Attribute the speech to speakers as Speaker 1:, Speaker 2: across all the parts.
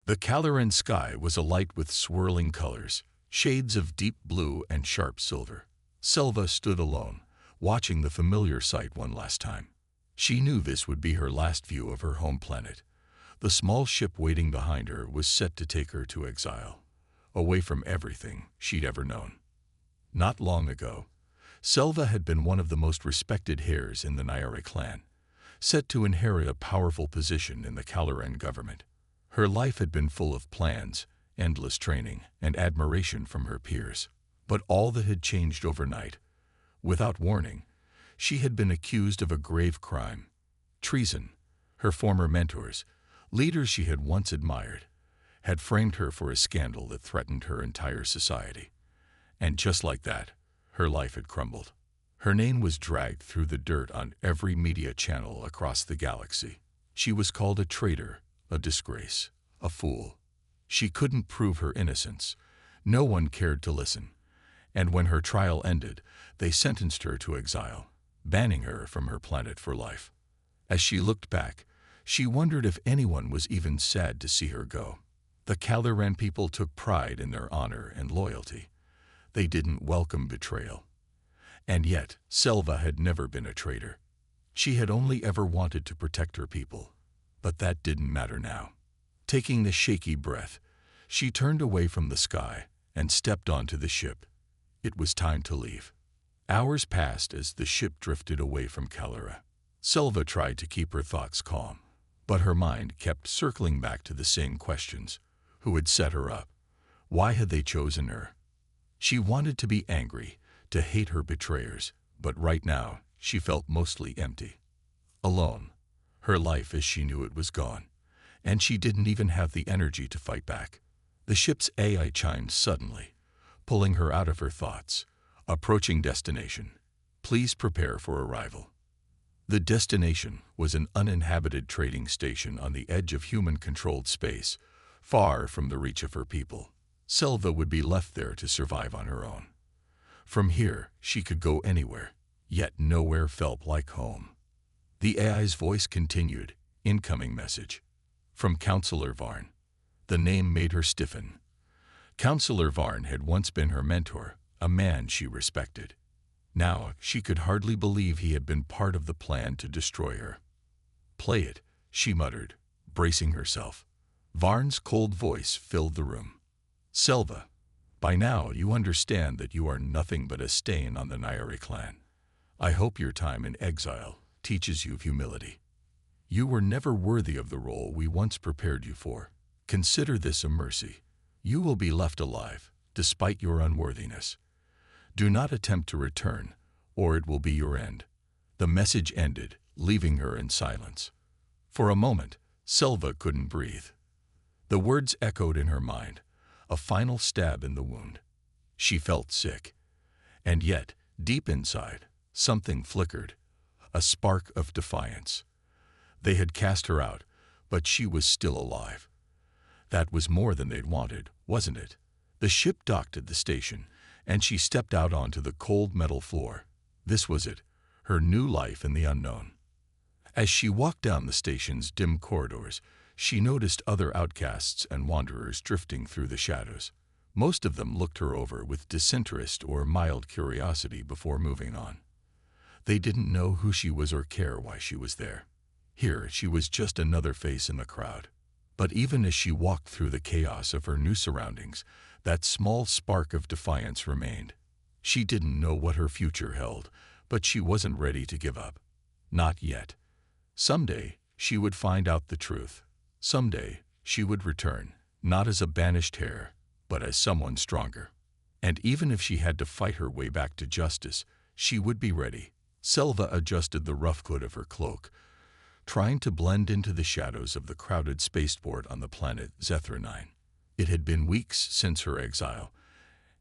Speaker 1: The Calaran sky was alight with swirling colors, shades of deep blue and sharp silver. Selva stood alone, watching the familiar sight one last time. She knew this would be her last view of her home planet. The small ship waiting behind her was set to take her to exile, away from everything she'd ever known. Not long ago, Selva had been one of the most respected heirs in the Nyare clan, set to inherit a powerful position in the Calaran government. Her life had been full of plans, endless training, and admiration from her peers. But all that had changed overnight. Without warning, she had been accused of a grave crime, treason. Her former mentors, leaders she had once admired, had framed her for a scandal that threatened her entire society. And just like that, her life had crumbled. Her name was dragged through the dirt on every media channel across the galaxy. She was called a traitor, a disgrace, a fool. She couldn't prove her innocence. No one cared to listen. And when her trial ended, they sentenced her to exile, banning her from her planet for life. As she looked back, she wondered if anyone was even sad to see her go. The Calaran people took pride in their honor and loyalty. They didn't welcome betrayal. And yet, Selva had never been a traitor. She had only ever wanted to protect her people. But that didn't matter now. Taking a shaky breath, she turned away from the sky and stepped onto the ship. It was time to leave. Hours passed as the ship drifted away from Calara. Selva tried to keep her thoughts calm, but her mind kept circling back to the same questions. Who had set her up? Why had they chosen her? She wanted to be angry, to hate her betrayers, but right now she felt mostly empty. Alone. Her life as she knew it was gone, and she didn't even have the energy to fight back. The ship's AI chimed suddenly, pulling her out of her thoughts. Approaching destination. Please prepare for arrival. The destination was an uninhabited trading station on the edge of human-controlled space, far from the reach of her people. Selva would be left there to survive on her own. From here, she could go anywhere, yet nowhere felt like home. The AI's voice continued. Incoming message. From Counselor Varn. The name made her stiffen. Counselor Varn had once been her mentor, a man she respected. Now, she could hardly believe he had been part of the plan to destroy her. Play it, she muttered, bracing herself. Varn's cold voice filled the room. Selva, by now you understand that you are nothing but a stain on the Nyare clan. I hope your time in exile teaches you humility. You were never worthy of the role we once prepared you for. Consider this a mercy. You will be left alive, despite your unworthiness. Do not attempt to return, or it will be your end. The message ended, leaving her in silence. For a moment, Selva couldn't breathe. The words echoed in her mind, a final stab in the wound. She felt sick. And yet, deep inside, something flickered, a spark of defiance. They had cast her out, but she was still alive. That was more than they'd wanted, wasn't it? The ship docked at the station, and she stepped out onto the cold metal floor. This was it, her new life in the unknown. As she walked down the station's dim corridors, she noticed other outcasts and wanderers drifting through the shadows. Most of them looked her over with disinterest or mild curiosity before moving on. They didn't know who she was or care why she was there. Here, she was just another face in the crowd. But even as she walked through the chaos of her new surroundings, that small spark of defiance remained. She didn't know what her future held, but she wasn't ready to give up. Not yet. Someday, she would find out the truth. Someday, she would return, not as a banished heir, but as someone stronger. And even if she had to fight her way back to justice, she would be ready. Selva adjusted the rough hood of her cloak, trying to blend into the shadows of the crowded spaceport on the planet Zethra-9. It had been weeks since her exile,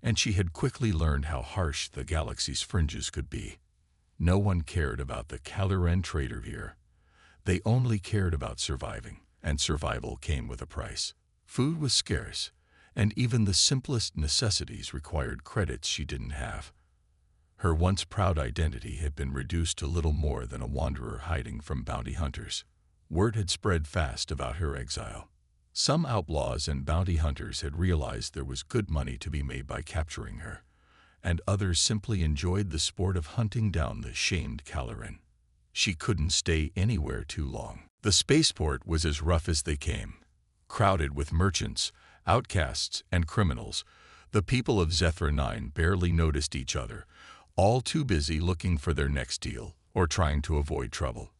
Speaker 1: and she had quickly learned how harsh the galaxy's fringes could be. No one cared about the Calaran trader here. They only cared about surviving, and survival came with a price. Food was scarce, and even the simplest necessities required credits she didn't have. Her once proud identity had been reduced to little more than a wanderer hiding from bounty hunters. Word had spread fast about her exile. Some outlaws and bounty hunters had realized there was good money to be made by capturing her, and others simply enjoyed the sport of hunting down the shamed Caloran. She couldn't stay anywhere too long. The spaceport was as rough as they came, crowded with merchants, outcasts, and criminals. The people of Zethra 9 barely noticed each other, all too busy looking for their next deal or trying to avoid trouble.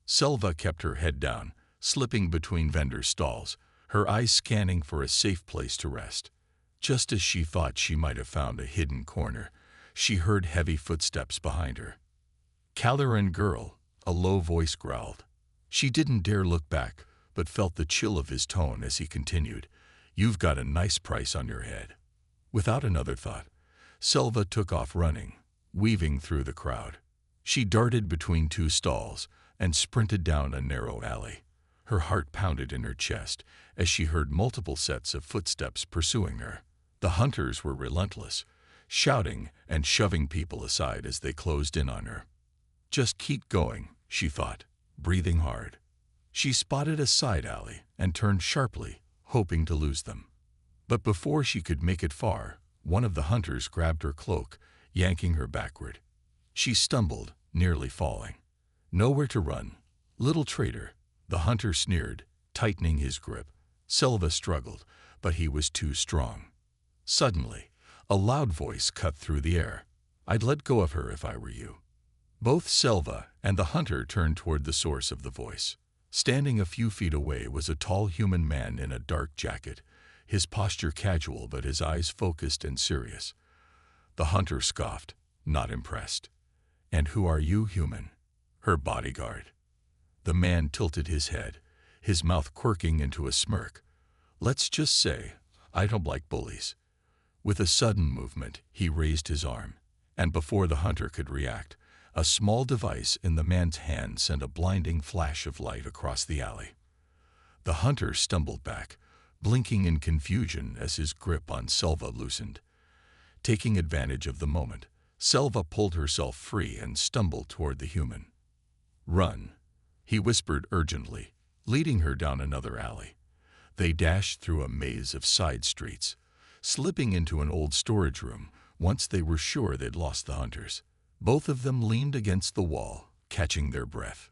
Speaker 1: Selva kept her head down, slipping between vendor stalls, her eyes scanning for a safe place to rest. Just as she thought she might have found a hidden corner, she heard heavy footsteps behind her. "Caloran girl," a low voice growled. She didn't dare look back, but felt the chill of his tone as he continued, "You've got a nice price on your head." Without another thought, Selva took off running, weaving through the crowd. She darted between two stalls and sprinted down a narrow alley. Her heart pounded in her chest as she heard multiple sets of footsteps pursuing her. The hunters were relentless, shouting and shoving people aside as they closed in on her. Just keep going, she thought, breathing hard. She spotted a side alley and turned sharply, hoping to lose them. But before she could make it far, one of the hunters grabbed her cloak, yanking her backward. She stumbled, nearly falling. "Nowhere to run, little traitor," the hunter sneered, tightening his grip. Selva struggled, but he was too strong. Suddenly, a loud voice cut through the air. "I'd let go of her if I were you." Both Selva and the hunter turned toward the source of the voice. Standing a few feet away was a tall human man in a dark jacket, his posture casual but his eyes focused and serious. The hunter scoffed, not impressed. "And who are you, human?" "Her bodyguard." The man tilted his head, his mouth quirking into a smirk. "Let's just say, I don't like bullies." With a sudden movement, he raised his arm, and before the hunter could react, a small device in the man's hand sent a blinding flash of light across the alley. The hunter stumbled back, blinking in confusion as his grip on Selva loosened. Taking advantage of the moment, Selva pulled herself free and stumbled toward the human. "Run," he whispered urgently, leading her down another alley. They dashed through a maze of side streets, slipping into an old storage room once they were sure they'd lost the hunters. Both of them leaned against the wall, catching their breath.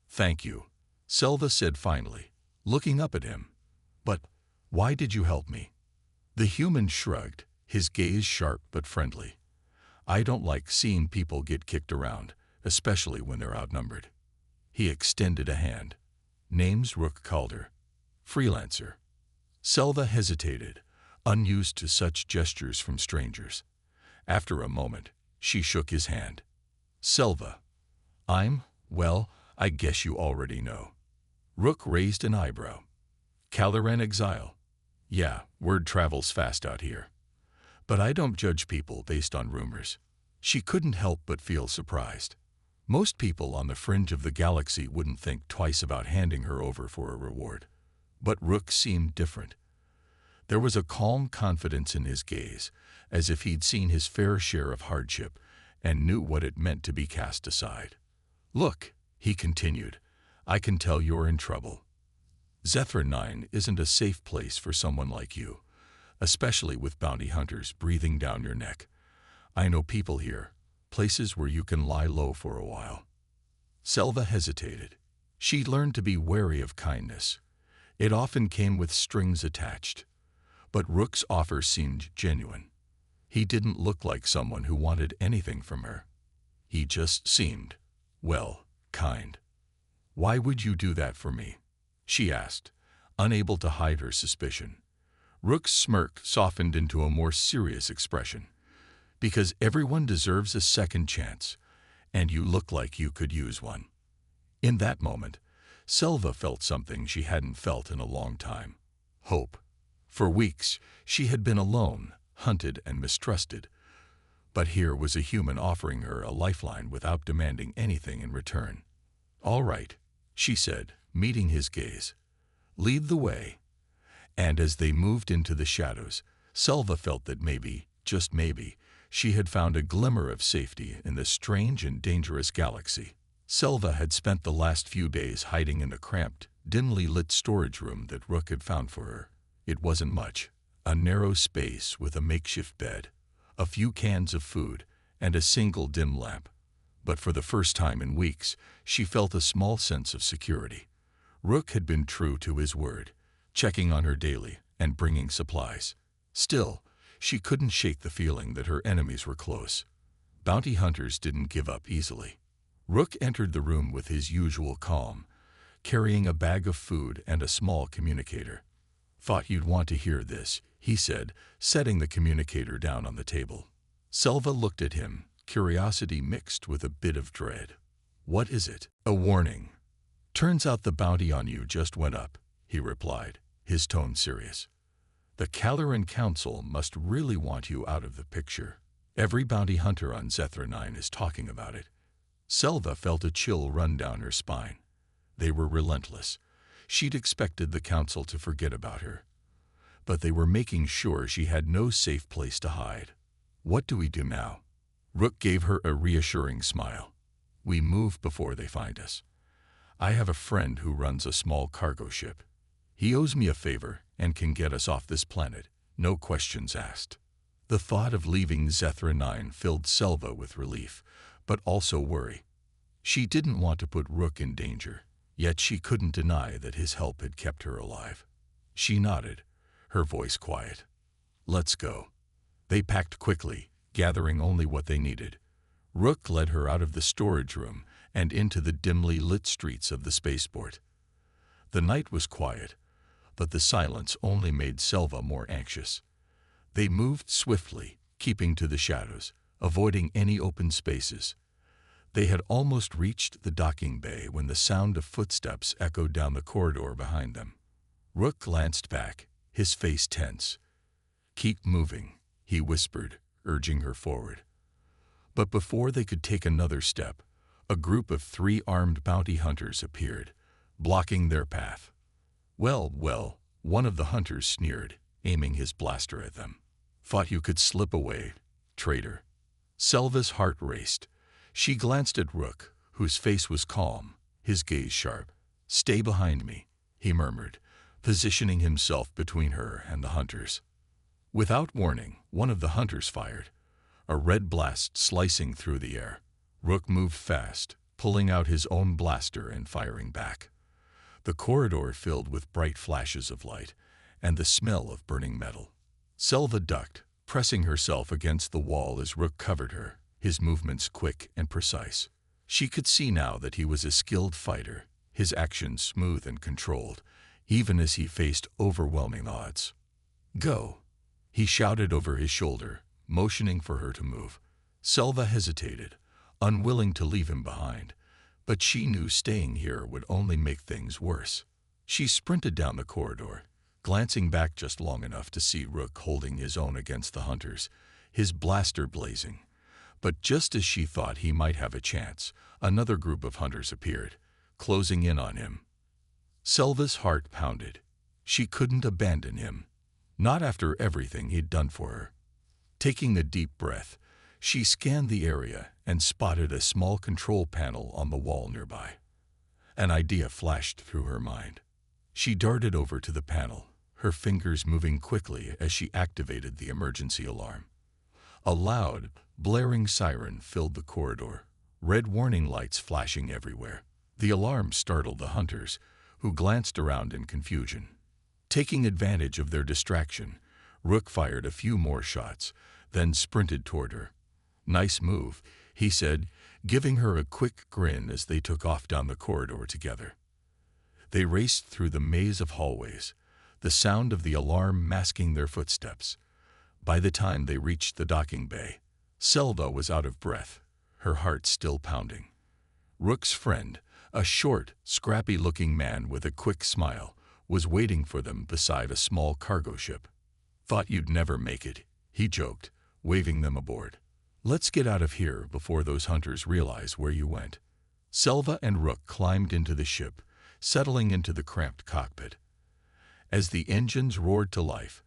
Speaker 1: "Thank you," Selva said finally, looking up at him. "But why did you help me?" The human shrugged, his gaze sharp but friendly. "I don't like seeing people get kicked around, especially when they're outnumbered." He extended a hand. "Name's Rook Calder. Freelancer." Selva hesitated, unused to such gestures from strangers. After a moment, she shook his hand. "Selva. Well, I guess you already know." Rook raised an eyebrow. "Caloran exile." "Yeah, word travels fast out here. But I don't judge people based on rumors." She couldn't help but feel surprised. Most people on the fringe of the galaxy wouldn't think twice about handing her over for a reward. But Rook seemed different. There was a calm confidence in his gaze, as if he'd seen his fair share of hardship and knew what it meant to be cast aside. "Look," he continued, "I can tell you're in trouble. Zethra 9 isn't a safe place for someone like you, especially with bounty hunters breathing down your neck. I know people here, places where you can lie low for a while." Selva hesitated. She'd learned to be wary of kindness. It often came with strings attached. But Rook's offer seemed genuine. He didn't look like someone who wanted anything from her. He just seemed, well, kind. "Why would you do that for me?" she asked, unable to hide her suspicion. Rook's smirk softened into a more serious expression. "Because everyone deserves a second chance, and you look like you could use one." In that moment, Selva felt something she hadn't felt in a long time: hope. For weeks, she had been alone, hunted and mistrusted. But here was a human offering her a lifeline without demanding anything in return. "All right," she said, meeting his gaze. "Lead the way." And as they moved into the shadows, Selva felt that maybe, just maybe, she had found a glimmer of safety in this strange and dangerous galaxy. Selva had spent the last few days hiding in a cramped, dimly lit storage room that Rook had found for her. It wasn't much. A narrow space with a makeshift bed, a few cans of food, and a single dim lamp. But for the first time in weeks, she felt a small sense of security. Rook had been true to his word, checking on her daily and bringing supplies. Still, she couldn't shake the feeling that her enemies were close. Bounty hunters didn't give up easily. Rook entered the room with his usual calm, carrying a bag of food and a small communicator. "Thought you'd want to hear this," he said, setting the communicator down on the table. Selva looked at him, curiosity mixed with a bit of dread. "What is it?" "A warning. Turns out the bounty on you just went up," he replied, his tone serious. "The Caloran Council must really want you out of the picture. Every bounty hunter on Zethra 9 is talking about it." Selva felt a chill run down her spine. They were relentless. She'd expected the council to forget about her. But they were making sure she had no safe place to hide. "What do we do now?" Rook gave her a reassuring smile. "We move before they find us. I have a friend who runs a small cargo ship. He owes me a favor and can get us off this planet, no questions asked." The thought of leaving Zethra 9 filled Selva with relief, but also worry. She didn't want to put Rook in danger, yet she couldn't deny that his help had kept her alive. She nodded, her voice quiet. "Let's go." They packed quickly, gathering only what they needed. Rook led her out of the storage room and into the dimly lit streets of the spaceport. The night was quiet, but the silence only made Selva more anxious. They moved swiftly, keeping to the shadows, avoiding any open spaces. They had almost reached the docking bay when the sound of footsteps echoed down the corridor behind them. Rook glanced back, his face tense. "Keep moving," he whispered, urging her forward. But before they could take another step, a group of 3 armed bounty hunters appeared, blocking their path. "Well, well," one of the hunters sneered, aiming his blaster at them. "Thought you could slip away, traitor." Selva's heart raced. She glanced at Rook, whose face was calm, his gaze sharp. "Stay behind me," he murmured, positioning himself between her and the hunters. Without warning, one of the hunters fired, a red blast slicing through the air. Rook moved fast, pulling out his own blaster and firing back. The corridor filled with bright flashes of light and the smell of burning metal. Selva ducked, pressing herself against the wall as Rook covered her, his movements quick and precise. She could see now that he was a skilled fighter, his actions smooth and controlled, even as he faced overwhelming odds. "Go," he shouted over his shoulder, motioning for her to move. Selva hesitated, unwilling to leave him behind, but she knew staying here would only make things worse. She sprinted down the corridor, glancing back just long enough to see Rook holding his own against the hunters, his blaster blazing. But just as she thought he might have a chance, another group of hunters appeared, closing in on him. Selva's heart pounded. She couldn't abandon him, not after everything he'd done for her. Taking a deep breath, she scanned the area and spotted a small control panel on the wall nearby. An idea flashed through her mind. She darted over to the panel, her fingers moving quickly as she activated the emergency alarm. A loud, blaring siren filled the corridor, red warning lights flashing everywhere. The alarm startled the hunters, who glanced around in confusion. Taking advantage of their distraction, Rook fired a few more shots, then sprinted toward her. "Nice move," he said, giving her a quick grin as they took off down the corridor together. They raced through the maze of hallways, the sound of the alarm masking their footsteps. By the time they reached the docking bay, Selva was out of breath, her heart still pounding. Rook's friend, a short, scrappy-looking man with a quick smile, was waiting for them beside a small cargo ship. "Thought you'd never make it," he joked, waving them aboard. "Let's get out of here before those hunters realize where you went." Selva and Rook climbed into the ship, settling into the cramped cockpit. As the engines roared to life,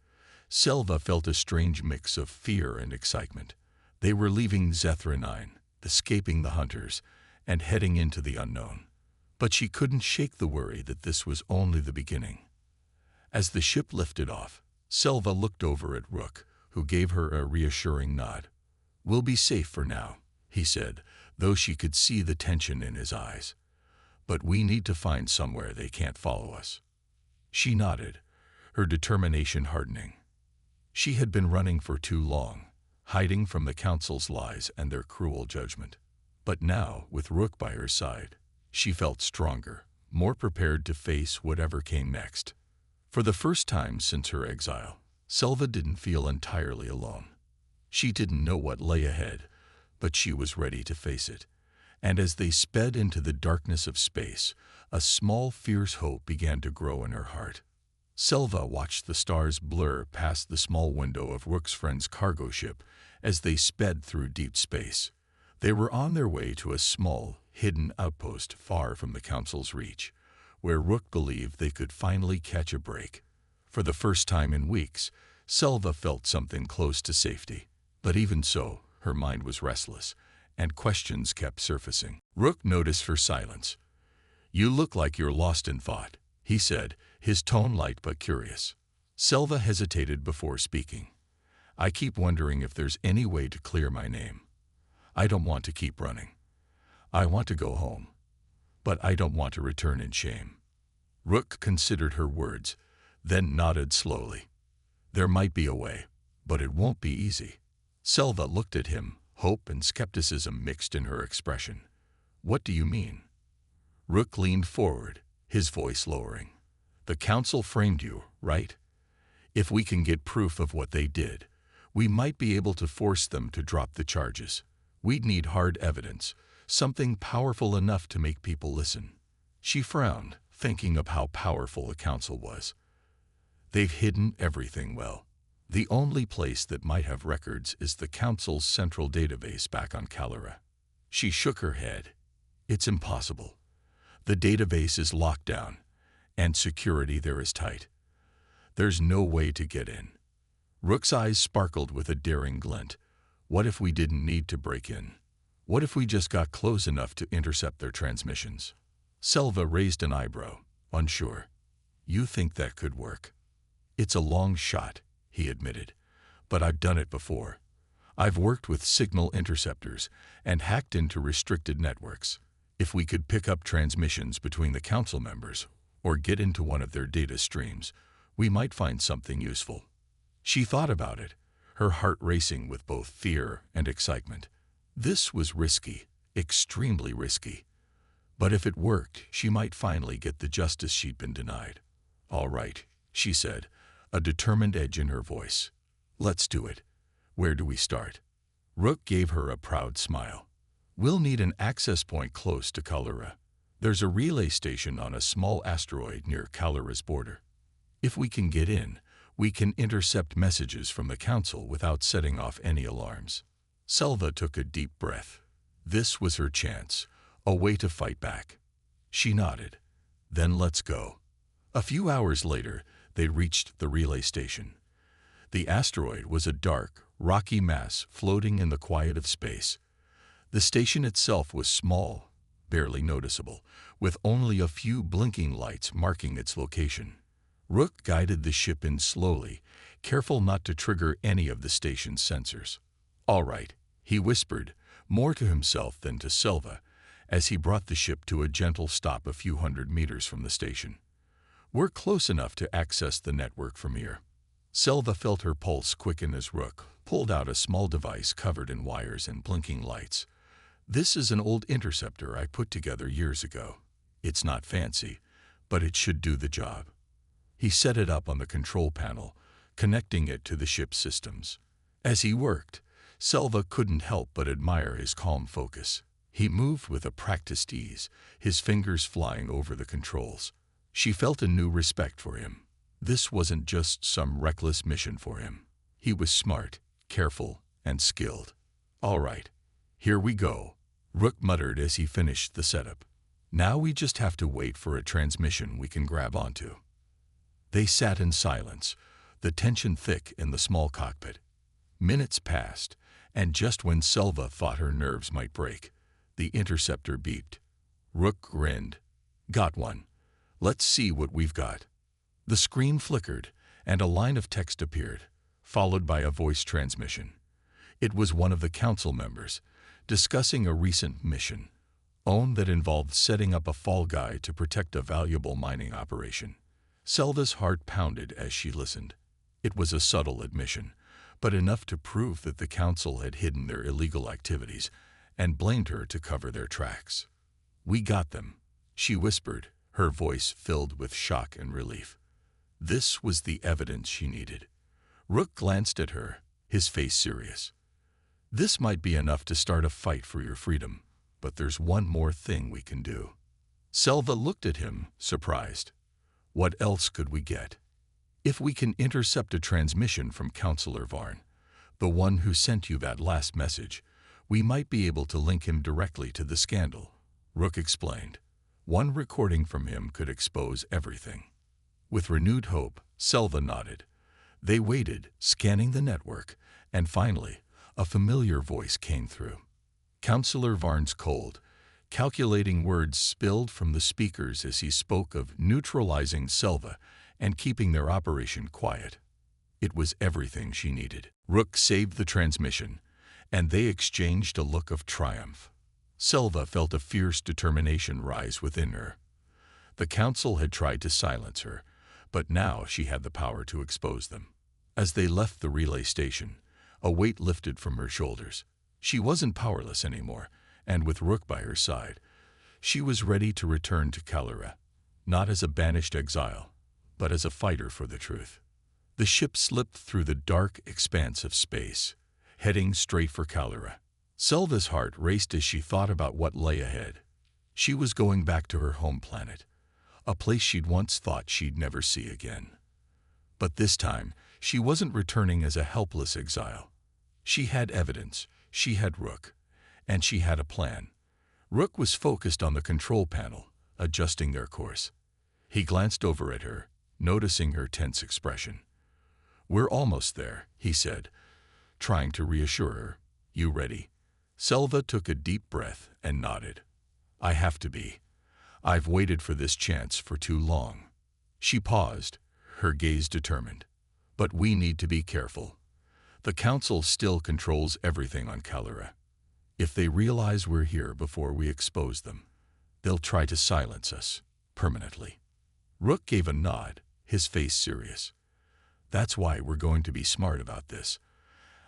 Speaker 1: Selva felt a strange mix of fear and excitement. They were leaving Zethra 9, escaping the hunters, and heading into the unknown. But she couldn't shake the worry that this was only the beginning. As the ship lifted off, Selva looked over at Rook, who gave her a reassuring nod. "We'll be safe for now," he said, though she could see the tension in his eyes. "But we need to find somewhere they can't follow us." She nodded, her determination hardening. She had been running for too long, hiding from the Council's lies and their cruel judgment. But now, with Rook by her side, she felt stronger, more prepared to face whatever came next. For the first time since her exile, Selva didn't feel entirely alone. She didn't know what lay ahead, but she was ready to face it. And as they sped into the darkness of space, a small, fierce hope began to grow in her heart. Selva watched the stars blur past the small window of Rook's friend's cargo ship as they sped through deep space. They were on their way to a small, hidden outpost far from the Council's reach, where Rook believed they could finally catch a break. For the first time in weeks, Selva felt something close to safety. But even so, her mind was restless, and questions kept surfacing. Rook noticed her silence. "You look like you're lost in thought," he said, his tone light but curious. Selva hesitated before speaking. "I keep wondering if there's any way to clear my name. I don't want to keep running. I want to go home. But I don't want to return in shame." Rook considered her words, then nodded slowly. "There might be a way, but it won't be easy." Selva looked at him, hope and skepticism mixed in her expression. "What do you mean?" Rook leaned forward, his voice lowering. "The Council framed you, right? If we can get proof of what they did, we might be able to force them to drop the charges. We'd need hard evidence, something powerful enough to make people listen." She frowned, thinking of how powerful the Council was. "They've hidden everything well. The only place that might have records is the Council's central database back on Calera." She shook her head. "It's impossible. The database is locked down, and security there is tight. There's no way to get in." Rook's eyes sparkled with a daring glint. "What if we didn't need to break in? What if we just got close enough to intercept their transmissions?" Selva raised an eyebrow, unsure. "You think that could work?" "It's a long shot," he admitted, "but I've done it before. I've worked with signal interceptors and hacked into restricted networks. If we could pick up transmissions between the Council members or get into one of their data streams, we might find something useful." She thought about it, her heart racing with both fear and excitement. This was risky, extremely risky. But if it worked, she might finally get the justice she'd been denied. "All right," she said, a determined edge in her voice. "Let's do it. Where do we start?" Rook gave her a proud smile. "We'll need an access point close to Calera. There's a relay station on a small asteroid near Calera's border. If we can get in, we can intercept messages from the Council without setting off any alarms." Selva took a deep breath. This was her chance, a way to fight back. She nodded. "Then let's go." A few hours later, they reached the relay station. The asteroid was a dark, rocky mass floating in the quiet of space. The station itself was small, barely noticeable, with only a few blinking lights marking its location. Rook guided the ship in slowly, careful not to trigger any of the station's sensors. "All right," he whispered, more to himself than to Selva, as he brought the ship to a gentle stop a few hundred meters from the station. "We're close enough to access the network from here." Selva felt her pulse quicken as Rook pulled out a small device covered in wires and blinking lights. "This is an old interceptor I put together years ago. It's not fancy, but it should do the job." He set it up on the control panel, connecting it to the ship's systems. As he worked, Selva couldn't help but admire his calm focus. He moved with a practiced ease, his fingers flying over the controls. She felt a new respect for him. This wasn't just some reckless mission for him. He was smart, careful, and skilled. "All right, here we go," Rook muttered as he finished the setup. "Now we just have to wait for a transmission we can grab onto." They sat in silence, the tension thick in the small cockpit. Minutes passed, and just when Selva thought her nerves might break, the interceptor beeped. Rook grinned. Got one. Let's see what we've got. The screen flickered, and a line of text appeared, followed by a voice transmission. It was one of the council members, discussing a recent mission, that involved setting up a fall guy to protect a valuable mining operation. Selva's heart pounded as she listened. It was a subtle admission, but enough to prove that the council had hidden their illegal activities and blamed her to cover their tracks. "We got them," she whispered, her voice filled with shock and relief. This was the evidence she needed. Rook glanced at her, his face serious. "This might be enough to start a fight for your freedom, but there's one more thing we can do." Selva looked at him, surprised. "What else could we get?" "If we can intercept a transmission from Counselor Varn, the one who sent you that last message, we might be able to link him directly to the scandal," Rook explained. "One recording from him could expose everything." With renewed hope, Selva nodded. They waited, scanning the network, and finally, a familiar voice came through. Counselor Varn's cold, calculating words spilled from the speakers as he spoke of neutralizing Selva and keeping their operation quiet. It was everything she needed. Rook saved the transmission, and they exchanged a look of triumph. Selva felt a fierce determination rise within her. The council had tried to silence her, but now she had the power to expose them. As they left the relay station, a weight lifted from her shoulders. She wasn't powerless anymore, and with Rook by her side, she was ready to return to Kalura, not as a banished exile, but as a fighter for the truth. The ship slipped through the dark expanse of space, heading straight for Kalura. Selva's heart raced as she thought about what lay ahead. She was going back to her home planet, a place she'd once thought she'd never see again. But this time, she wasn't returning as a helpless exile. She had evidence, she had Rook, and she had a plan. Rook was focused on the control panel, adjusting their course. He glanced over at her, noticing her tense expression. "We're almost there," he said, trying to reassure her. "You ready?" Selva took a deep breath and nodded. "I have to be. I've waited for this chance for too long." She paused, her gaze determined. "But we need to be careful. The council still controls everything on Kalura. If they realize we're here before we expose them, they'll try to silence us permanently." Rook gave a nod, his face serious. "That's why we're going to be smart about this.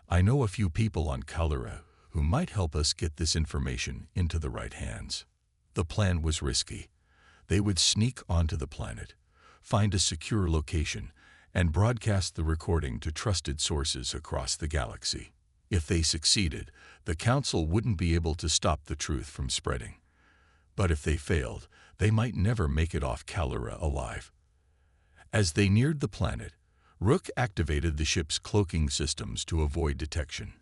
Speaker 1: I know a few people on Kalura who might help us get this information into the right hands." The plan was risky. They would sneak onto the planet, find a secure location, and broadcast the recording to trusted sources across the galaxy. If they succeeded, the council wouldn't be able to stop the truth from spreading. But if they failed, they might never make it off Kalura alive. As they neared the planet, Rook activated the ship's cloaking systems to avoid detection.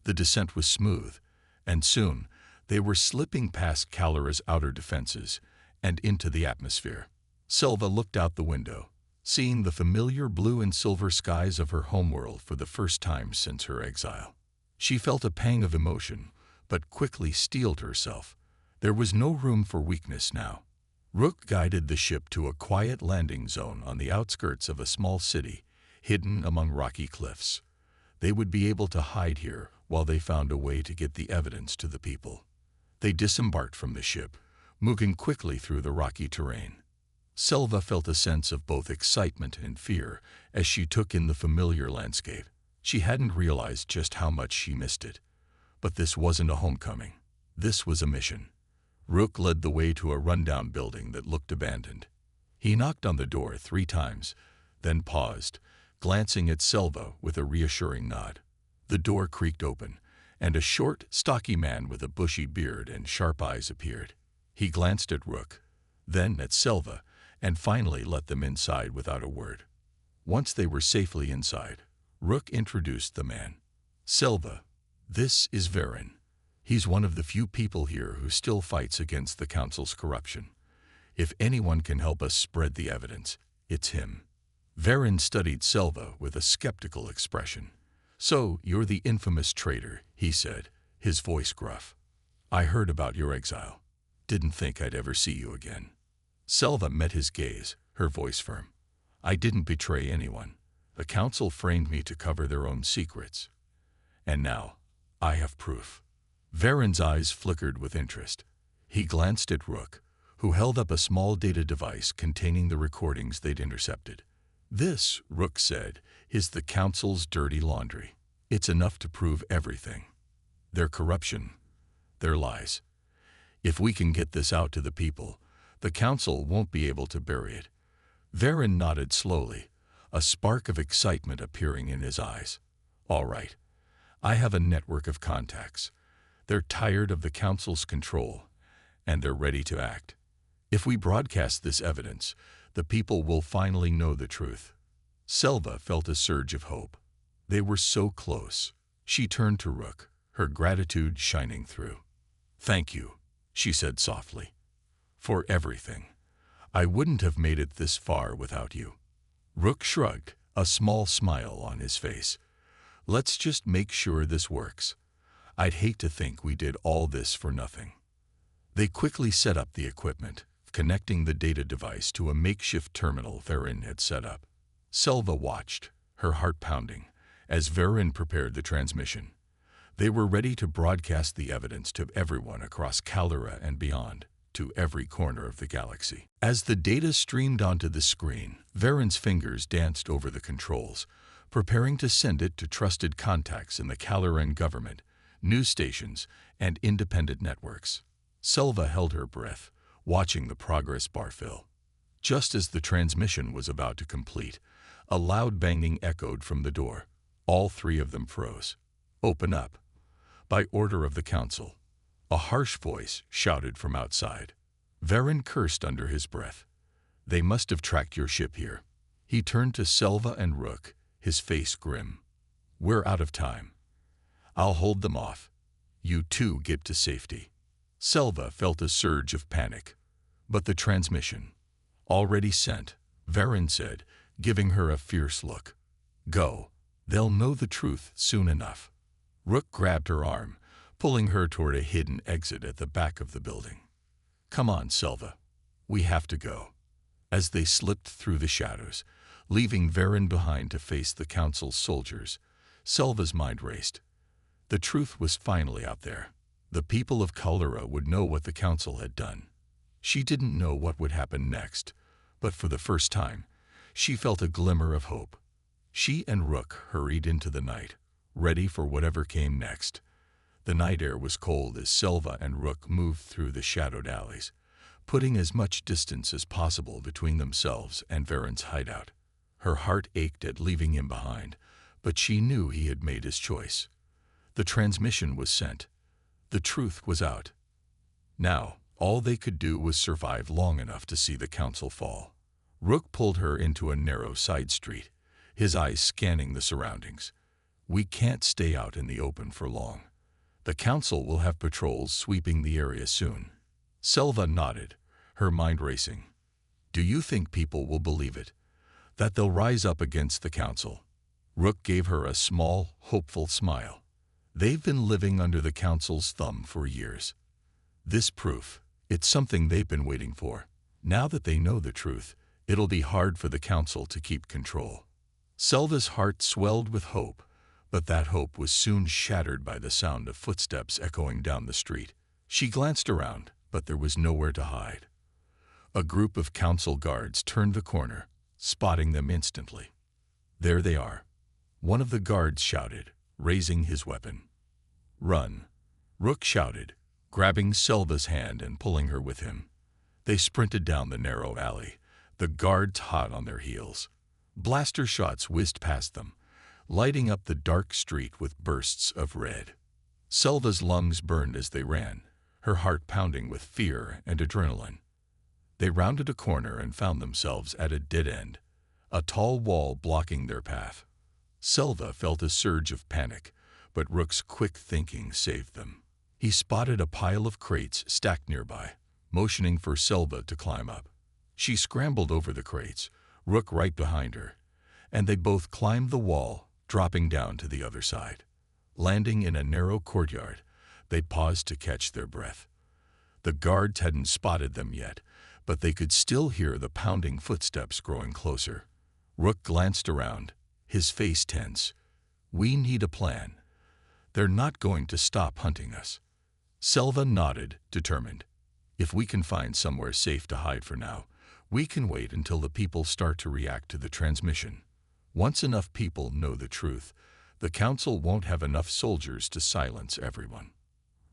Speaker 1: The descent was smooth, and soon they were slipping past Kalura's outer defenses and into the atmosphere. Selva looked out the window, seeing the familiar blue and silver skies of her homeworld for the first time since her exile. She felt a pang of emotion, but quickly steeled herself. There was no room for weakness now. Rook guided the ship to a quiet landing zone on the outskirts of a small city, hidden among rocky cliffs. They would be able to hide here while they found a way to get the evidence to the people. They disembarked from the ship, moving quickly through the rocky terrain. Selva felt a sense of both excitement and fear as she took in the familiar landscape. She hadn't realized just how much she missed it. But this wasn't a homecoming. This was a mission. Rook led the way to a rundown building that looked abandoned. He knocked on the door 3 times, then paused, glancing at Selva with a reassuring nod. The door creaked open, and a short, stocky man with a bushy beard and sharp eyes appeared. He glanced at Rook, then at Selva, and finally let them inside without a word. Once they were safely inside, Rook introduced the man. "Selva, this is Varen. He's one of the few people here who still fights against the council's corruption. If anyone can help us spread the evidence, it's him." Varen studied Selva with a skeptical expression. "So, you're the infamous traitor," he said, his voice gruff. "I heard about your exile. Didn't think I'd ever see you again." Selva met his gaze, her voice firm. I didn't betray anyone. The council framed me to cover their own secrets. And now, I have proof. Varen's eyes flickered with interest. He glanced at Rook, who held up a small data device containing the recordings they'd intercepted. This, Rook said, is the council's dirty laundry. It's enough to prove everything. Their corruption, their lies. If we can get this out to the people, the council won't be able to bury it. Varen nodded slowly, a spark of excitement appearing in his eyes. All right. I have a network of contacts. They're tired of the council's control, and they're ready to act. If we broadcast this evidence, the people will finally know the truth. Selva felt a surge of hope. They were so close. She turned to Rook, her gratitude shining through. Thank you, she said softly. For everything. I wouldn't have made it this far without you. Rook shrugged, a small smile on his face. Let's just make sure this works. I'd hate to think we did all this for nothing. They quickly set up the equipment, connecting the data device to a makeshift terminal Varen had set up. Selva watched, her heart pounding, as Varen prepared the transmission. They were ready to broadcast the evidence to everyone across Caldera and beyond, to every corner of the galaxy. As the data streamed onto the screen, Varen's fingers danced over the controls, preparing to send it to trusted contacts in the Caleran government, news stations, and independent networks. Selva held her breath, watching the progress bar fill. Just as the transmission was about to complete, a loud banging echoed from the door. All three of them froze. Open up. By order of the council. A harsh voice shouted from outside. Varen cursed under his breath. They must have tracked your ship here. He turned to Selva and Rook, his face grim. We're out of time. I'll hold them off. You two get to safety. Selva felt a surge of panic. But the transmission. Already sent, Varen said, giving her a fierce look. Go. They'll know the truth soon enough. Rook grabbed her arm, pulling her toward a hidden exit at the back of the building. Come on, Selva. We have to go. As they slipped through the shadows, leaving Varen behind to face the council's soldiers, Selva's mind raced. The truth was finally out there. The people of Caldera would know what the council had done. She didn't know what would happen next, but for the first time, she felt a glimmer of hope. She and Rook hurried into the night, ready for whatever came next. The night air was cold as Selva and Rook moved through the shadowed alleys, putting as much distance as possible between themselves and Varen's hideout. Her heart ached at leaving him behind, but she knew he had made his choice. The transmission was sent. The truth was out. Now, all they could do was survive long enough to see the council fall. Rook pulled her into a narrow side street, his eyes scanning the surroundings. We can't stay out in the open for long. The council will have patrols sweeping the area soon. Selva nodded, her mind racing. Do you think people will believe it? That they'll rise up against the council? Rook gave her a small, hopeful smile. They've been living under the council's thumb for years. This proof, it's something they've been waiting for. Now that they know the truth, it'll be hard for the council to keep control. Selva's heart swelled with hope, but that hope was soon shattered by the sound of footsteps echoing down the street. She glanced around, but there was nowhere to hide. A group of council guards turned the corner, spotting them instantly. There they are. One of the guards shouted, raising his weapon. Run, Rook shouted, grabbing Selva's hand and pulling her with him. They sprinted down the narrow alley, the guards hot on their heels. Blaster shots whizzed past them, lighting up the dark street with bursts of red. Selva's lungs burned as they ran, her heart pounding with fear and adrenaline. They rounded a corner and found themselves at a dead end, a tall wall blocking their path. Selva felt a surge of panic, but Rook's quick thinking saved them. He spotted a pile of crates stacked nearby, motioning for Selva to climb up. She scrambled over the crates, Rook right behind her, and they both climbed the wall, dropping down to the other side. Landing in a narrow courtyard, they paused to catch their breath. The guards hadn't spotted them yet, but they could still hear the pounding footsteps growing closer. Rook glanced around, his face tense. We need a plan. They're not going to stop hunting us. Selva nodded, determined. If we can find somewhere safe to hide for now, we can wait until the people start to react to the transmission. Once enough people know the truth, the council won't have enough soldiers to silence everyone.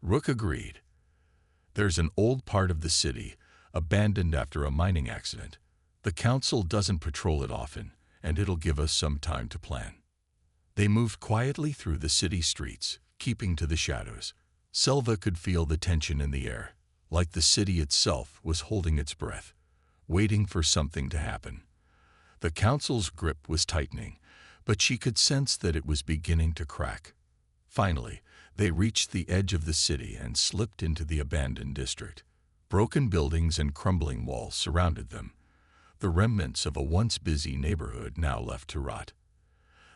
Speaker 1: Rook agreed. There's an old part of the city, abandoned after a mining accident. The council doesn't patrol it often, and it'll give us some time to plan. They moved quietly through the city streets, keeping to the shadows. Selva could feel the tension in the air, like the city itself was holding its breath, waiting for something to happen. The council's grip was tightening, but she could sense that it was beginning to crack. Finally, they reached the edge of the city and slipped into the abandoned district. Broken buildings and crumbling walls surrounded them, the remnants of a once busy neighborhood now left to rot.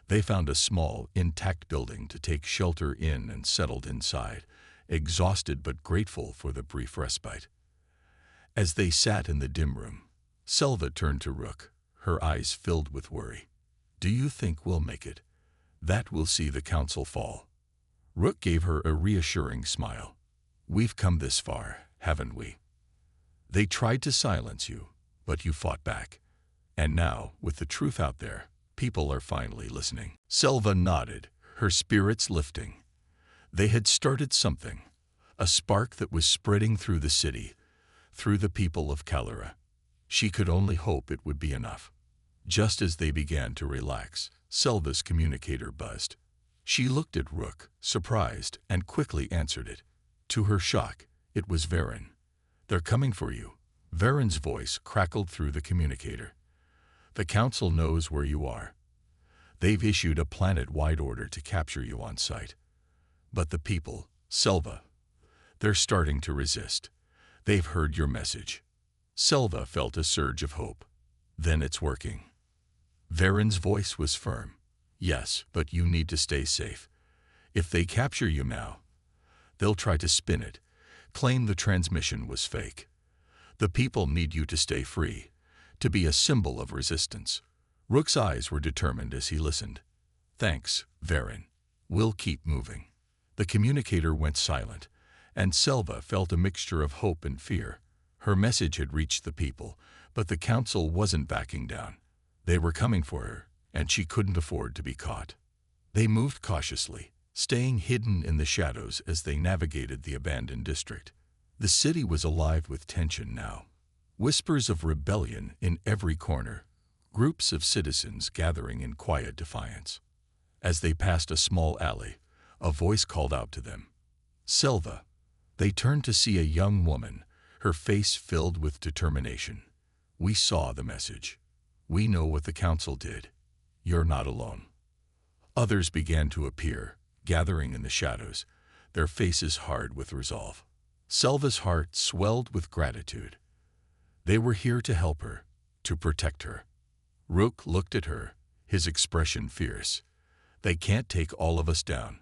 Speaker 1: They found a small, intact building to take shelter in and settled inside, exhausted but grateful for the brief respite. As they sat in the dim room, Selva turned to Rook, her eyes filled with worry. Do you think we'll make it? That we'll see the council fall? Rook gave her a reassuring smile. We've come this far, haven't we? They tried to silence you, but you fought back. And now, with the truth out there, people are finally listening. Selva nodded, her spirits lifting. They had started something, a spark that was spreading through the city, through the people of Kalura. She could only hope it would be enough. Just as they began to relax, Selva's communicator buzzed. She looked at Rook, surprised, and quickly answered it. To her shock, it was Varen. They're coming for you. Varen's voice crackled through the communicator. The council knows where you are. They've issued a planet-wide order to capture you on sight. But the people, Selva, they're starting to resist. They've heard your message. Selva felt a surge of hope. Then it's working. Varen's voice was firm. Yes, but you need to stay safe. If they capture you now, they'll try to spin it, claim the transmission was fake. The people need you to stay free, to be a symbol of resistance. Rook's eyes were determined as he listened. Thanks, Varen. We'll keep moving. The communicator went silent, and Selva felt a mixture of hope and fear. Her message had reached the people, but the council wasn't backing down. They were coming for her, and she couldn't afford to be caught. They moved cautiously, staying hidden in the shadows as they navigated the abandoned district. The city was alive with tension now. Whispers of rebellion in every corner, groups of citizens gathering in quiet defiance. As they passed a small alley, a voice called out to them. Selva. They turned to see a young woman, her face filled with determination. We saw the message. We know what the council did. You're not alone. Others began to appear, gathering in the shadows, their faces hard with resolve. Selva's heart swelled with gratitude. They were here to help her, to protect her. Rook looked at her, his expression fierce. They can't take all of us down.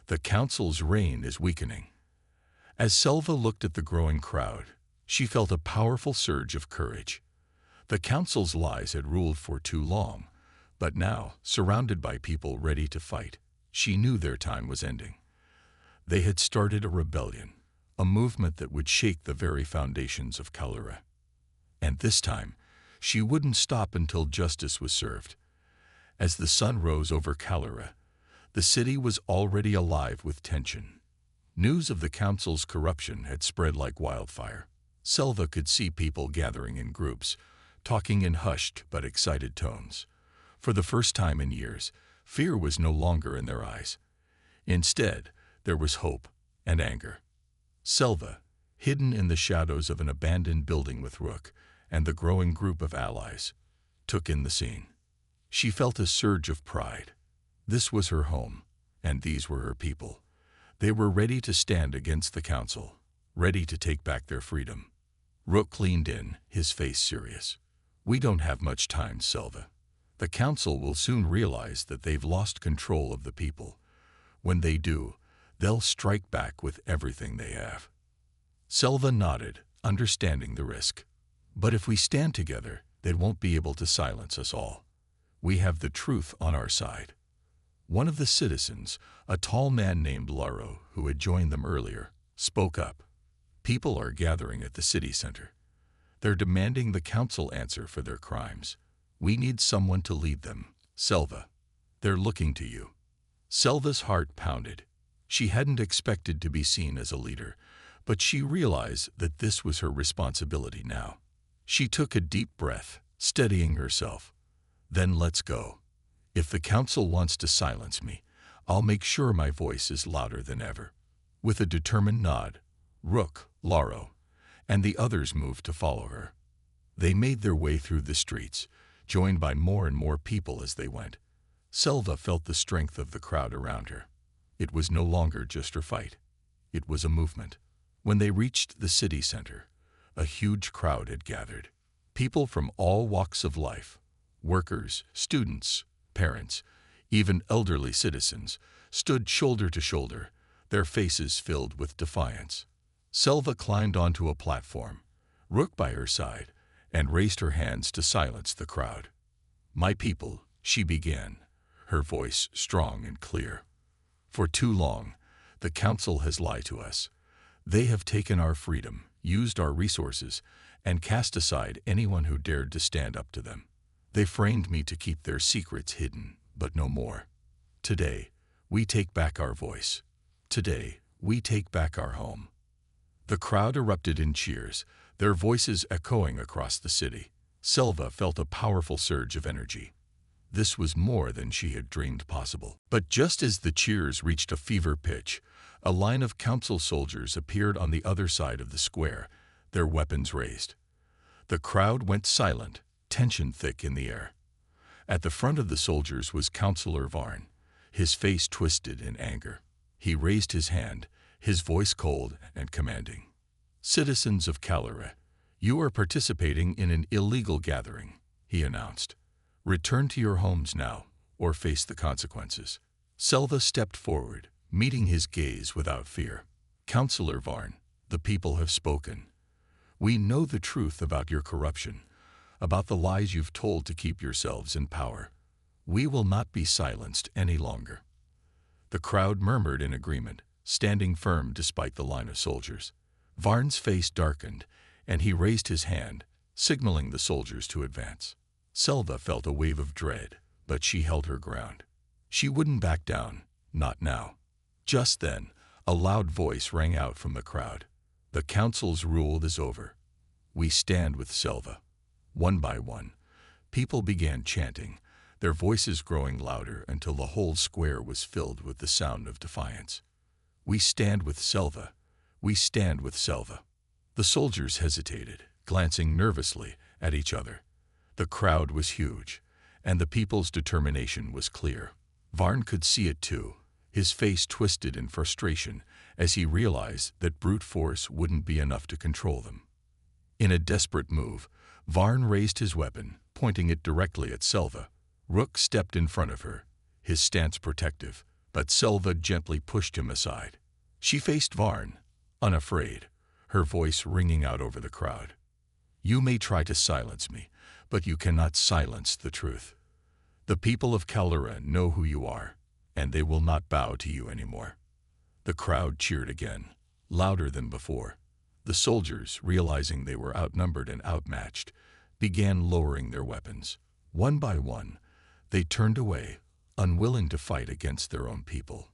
Speaker 1: The council's reign is weakening. As Selva looked at the growing crowd, she felt a powerful surge of courage. The council's lies had ruled for too long, but now, surrounded by people ready to fight, she knew their time was ending. They had started a rebellion, a movement that would shake the very foundations of Kalura. And this time, she wouldn't stop until justice was served. As the sun rose over Kalura, the city was already alive with tension. News of the council's corruption had spread like wildfire. Selva could see people gathering in groups, talking in hushed but excited tones. For the first time in years, fear was no longer in their eyes. Instead, there was hope and anger. Selva, hidden in the shadows of an abandoned building with Rook and the growing group of allies, took in the scene. She felt a surge of pride. This was her home, and these were her people. They were ready to stand against the council, ready to take back their freedom. Rook leaned in, his face serious. We don't have much time, Selva. The council will soon realize that they've lost control of the people. When they do, they'll strike back with everything they have. Selva nodded, understanding the risk. But if we stand together, they won't be able to silence us all. We have the truth on our side. One of the citizens, a tall man named Laro, who had joined them earlier, spoke up. People are gathering at the city center. They're demanding the council answer for their crimes. We need someone to lead them. Selva. They're looking to you. Selva's heart pounded. She hadn't expected to be seen as a leader, but she realized that this was her responsibility now. She took a deep breath, steadying herself. Then let's go. If the council wants to silence me, I'll make sure my voice is louder than ever. With a determined nod, Rook, Laro, and the others moved to follow her. They made their way through the streets, joined by more and more people as they went. Selva felt the strength of the crowd around her. It was no longer just her fight. It was a movement. When they reached the city center, a huge crowd had gathered. People from all walks of life, workers, students, parents, even elderly citizens, stood shoulder to shoulder, their faces filled with defiance. Selva climbed onto a platform, Rook by her side, and raised her hands to silence the crowd. "My people," she began, her voice strong and clear. "For too long, the council has lied to us. They have taken our freedom, used our resources, and cast aside anyone who dared to stand up to them. They framed me to keep their secrets hidden, but no more. Today, we take back our voice. Today, we take back our home." The crowd erupted in cheers, their voices echoing across the city. Selva felt a powerful surge of energy. This was more than she had dreamed possible. But just as the cheers reached a fever pitch, a line of council soldiers appeared on the other side of the square, their weapons raised. The crowd went silent, tension thick in the air. At the front of the soldiers was Councillor Varn, his face twisted in anger. He raised his hand, his voice cold and commanding. "Citizens of Kalura, you are participating in an illegal gathering," he announced. "Return to your homes now, or face the consequences." Selva stepped forward, meeting his gaze without fear. "Councillor Varn, the people have spoken. We know the truth about your corruption, about the lies you've told to keep yourselves in power. We will not be silenced any longer." The crowd murmured in agreement, standing firm despite the line of soldiers. Varn's face darkened, and he raised his hand, signaling the soldiers to advance. Selva felt a wave of dread, but she held her ground. She wouldn't back down, not now. Just then, a loud voice rang out from the crowd. "The council's rule is over. We stand with Selva." One by one, people began chanting, their voices growing louder until the whole square was filled with the sound of defiance. "We stand with Selva. We stand with Selva." The soldiers hesitated, glancing nervously at each other. The crowd was huge, and the people's determination was clear. Varn could see it too, his face twisted in frustration as he realized that brute force wouldn't be enough to control them. In a desperate move, Varn raised his weapon, pointing it directly at Selva. Rook stepped in front of her, his stance protective, but Selva gently pushed him aside. She faced Varn, unafraid, her voice ringing out over the crowd. "You may try to silence me, but you cannot silence the truth. The people of Kalura know who you are, and they will not bow to you anymore." The crowd cheered again, louder than before. The soldiers, realizing they were outnumbered and outmatched, began lowering their weapons. One by one, they turned away, unwilling to fight against their own people.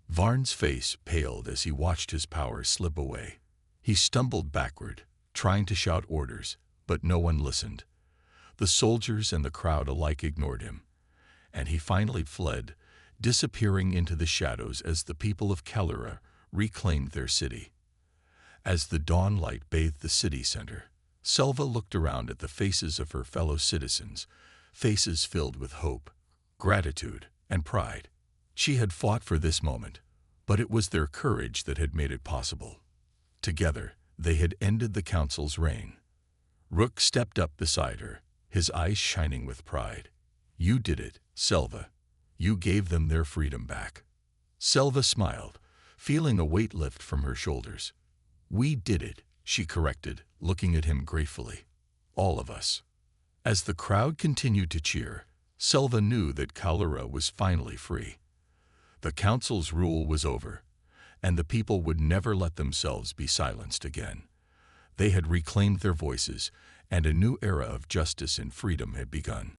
Speaker 1: Varn's face paled as he watched his power slip away. He stumbled backward, trying to shout orders, but no one listened. The soldiers and the crowd alike ignored him, and he finally fled, disappearing into the shadows as the people of Kalura reclaimed their city. As the dawn light bathed the city center, Selva looked around at the faces of her fellow citizens, faces filled with hope, gratitude, and pride. She had fought for this moment, but it was their courage that had made it possible. Together, they had ended the council's reign. Rook stepped up beside her, his eyes shining with pride. "You did it, Selva. You gave them their freedom back." Selva smiled, feeling a weight lift from her shoulders. "We did it," she corrected, looking at him gratefully. all of us. As the crowd continued to cheer, Selva knew that Kalura was finally free. The council's rule was over, and the people would never let themselves be silenced again. They had reclaimed their voices, and a new era of justice and freedom had begun.